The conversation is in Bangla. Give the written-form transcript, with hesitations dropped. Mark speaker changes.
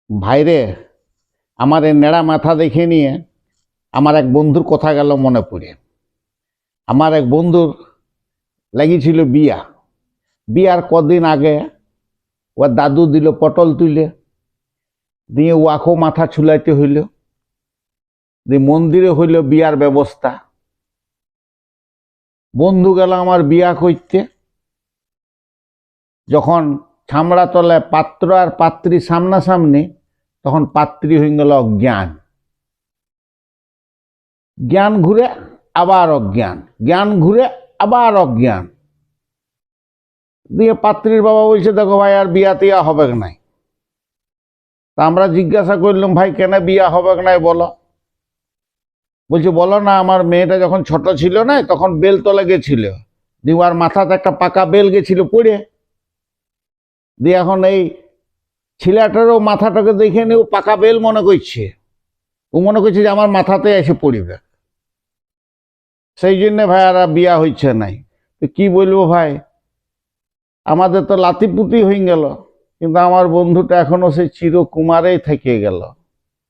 Speaker 1: ভাইরে, আমার এই নেড়া মাথা দেখে নিয়ে আমার এক বন্ধুর কথা গেল মনে পড়ে। আমার এক বন্ধুর লাগিয়েছিল বিয়া। বিয়ার কদিন আগে ওর দাদু দিল পটল তুলে, দিয়ে ওয়াকো মাথা ছুলাইতে হইল, দিয়ে মন্দিরে হইল বিয়ার ব্যবস্থা। বন্ধু গেল আমার বিয়া করতে। যখন ছামড়া তলায় পাত্র আর পাত্রী সামনাসামনি, তখন পাত্রী হয়ে গেল অজ্ঞান। জ্ঞান ঘুরে আবার অজ্ঞান, জ্ঞান ঘুরে আবার অজ্ঞান। দিয়ে পাত্রীর বাবা বলছে, দেখো ভাই আর বিয়া টিয়া হবে নাই। তা আমরা জিজ্ঞাসা করলাম, ভাই কেন বিয়া হবে নাই বলো? বলছে, বলো না, আমার মেয়েটা যখন ছোট ছিল না, তখন বেলতলা গেছিল, দিয়ে আর মাথাতে একটা পাকা বেল গেছিল পড়ে। দিয়ে এখন এই ছেলেটারও মাথাটাকে দেখে নিয়ে ও পাকা বেল মনে করছে। ও মনে করছে যে আমার মাথাতে এসে পড়িবে, সেই জন্য ভাই আর বিয়া হচ্ছে নাই। তো কি বলবো ভাই, আমাদের তো লাতিপুতি হয়ে গেল, কিন্তু আমার বন্ধুটা এখনো সেই চিরকুমারেই থেকে গেল।